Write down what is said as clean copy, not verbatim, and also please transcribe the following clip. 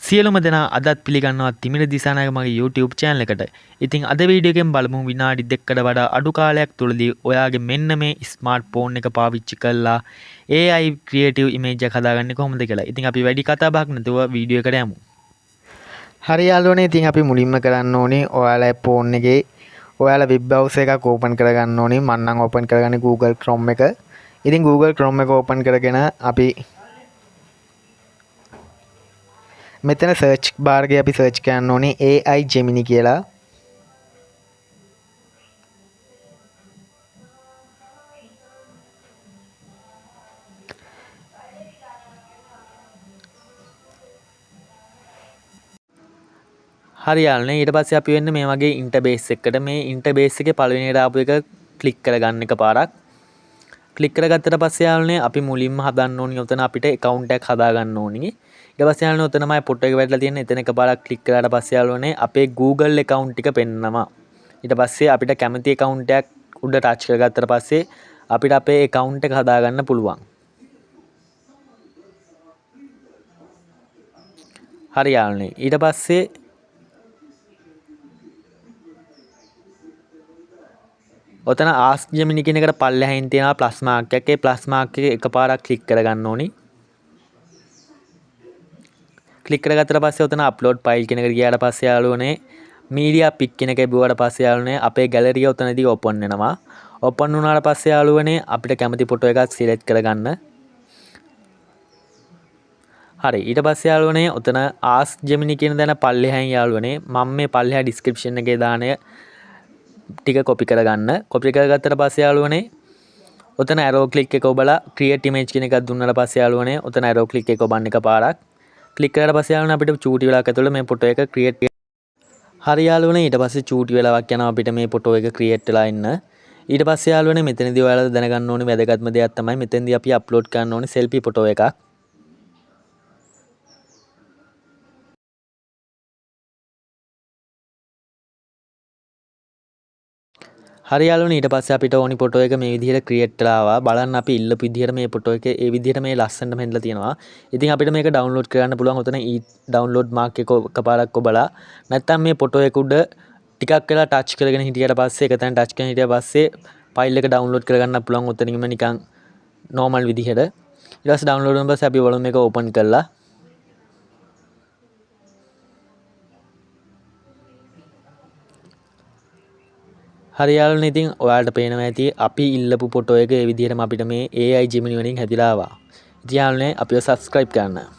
සියලුම දෙනා අදත් පිළිගන්නවා තිමිර දිසානායක මගේ YouTube channel එකට. ඉතින් අද වීඩියෝ එකෙන් බලමු විනාඩි 2කට වඩා අඩු කාලයක් තුලදී ඔයාගේ මෙන්න මේ ස්මාර්ට් ෆෝන් එක පාවිච්චි කරලා AI creative image එකක් හදාගන්නේ කොහොමද කියලා. ඉතින් අපි වැඩි කතා බහක් නැතුව වීඩියෝ එකට යමු. හරි යාළුවනේ, ඉතින් අපි මුලින්ම කරන්න ඕනේ ඔයාලා ෆෝන් එකේ ඔයාලා වෙබ් browser එකක් open කරගන්න ඕනේ. මම නම් open කරගන්නේ Google Chrome එක. ඉතින් Google Chrome එක open කරගෙන අපි මෙතන සර්ච් බාර් එකේ අපි සර්ච් කරන්න ඕනේ AI Gemini කියලා. හරි යාළුවනේ, ඊට පස්සේ අපි වෙන්නේ මේ වගේ ඉන්ටර්ෆේස් එකකට. මේ ඉන්ටර්ෆේස් එකේ පළවෙනියට ආපු එක ක්ලික් කරගන්න එක පාරක්. ක්ලික් කරගත්තට පස්සේ යාළුවනේ අපි මුලින්ම හදන්න ඕනේ උතන අපිට account එකක් හදා ගන්න ඕනේ. ඊට පස්සේ යාළුවනේ උතනමයි ෆොටෝ එක වැටලා තියෙන්නේ. එතන එකපාරක් ක්ලික් කරාට පස්සේ යාළුවනේ අපේ Google account ටික පෙන්නනවා. ඊට පස්සේ අපිට කැමති account එකක් උඩ ටච් කරගත්තට පස්සේ අපිට අපේ account එක හදා ගන්න පුළුවන්. හරි යාළුවනේ, ඊට පස්සේ ඔතන Ask Gemini කියන එකට පල්ලෙහායින් තියෙනවා ප්ලස් මාක් එකක්. ඒ ප්ලස් මාක් එක එකපාරක් ක්ලික් කරගන්න ඕනි. ක්ලික් කරගත්තට පස්සේ ඔතන අප්ලෝඩ් ෆයිල් කියන එකට ගියාට පස්සේ යාළුවනේ මීඩියා පික් කියන එක බිව්වට පස්සේ යාළුවනේ අපේ ගැලරිය ඔතනදී ඕපන් වෙනවා. ඕපන් වුණාට පස්සේ යාළුවනේ අපිට කැමති ෆොටෝ එකක් සිලෙක්ට් කරගන්න. හරි, ඊට පස්සේ යාළුවනේ ඔතන Ask Gemini කියන දන පල්ලෙහායින් යාළුවනේ මම මේ පල්ලෙහා ඩිස්ක්‍රිප්ෂන් එකේ දාන ටික කොපි කරගන්න. කොපි කරගත්තට පස්සේ යාළුවනේ ඔතන arrow click එක ඔබලා create image කියන එකක් දුන්නාට පස්සේ යාළුවනේ ඔතන arrow click එක ඔබන්න එක පාරක්. ක්ලික් කරලා පස්සේ යාළුවනේ අපිට චූටි වෙලාවක් ඇතුළත මේ ෆොටෝ එක create. හරි යාළුවනේ, ඊට පස්සේ චූටි වෙලාවක් යනවා අපිට මේ ෆොටෝ එක create වෙලා ඉන්න. ඊට පස්සේ යාළුවනේ මෙතනදී ඔයාලා දැනගන්න ඕනේ වැදගත්ම දෙයක් තමයි මෙතනදී අපි අප්ලෝඩ් කරන්න ඕනේ selfie ෆොටෝ එකක්. හරි යාළුවනේ, ඊට පස්සේ අපිට ඕනි ෆොටෝ එක මේ විදිහට ක්‍රියේට් කරලා ආවා. බලන්න අපි ඉල්ලපු විදිහට මේ ෆොටෝ එක ඒ විදිහට මේ ලස්සනට මෙහෙලා තියෙනවා. ඉතින් අපිට මේක ඩවුන්ලෝඩ් කරන්න පුළුවන්. ඔතන ඩවුන්ලෝඩ් මාක් එක එකපාරක් ඔබලා නැත්නම් මේ ෆොටෝ එක උඩ ටිකක් වෙලා ටච් කරගෙන හිටියට පස්සේ එක තැන ටච් කරගෙන හිටියට පස්සේ ෆයිල් එක ඩවුන්ලෝඩ් කරගන්න පුළුවන්. ඔතනින්ම නිකන් normal විදිහට. ඊට පස්සේ ඩවුන්ලෝඩ් වුණාන් පස්සේ අපි බලමු මේක ඕපන් කරලා. හරි යාළුවනේ, ඉතින් ඔයාලට පේනවා ඇති අපි ඉල්ලපු ෆොටෝ එක ඒ විදිහටම අපිට මේ AI Gemini වලින් හැදිලා ආවා. ඉතින් යාළුවනේ අපිව subscribe කරන්න.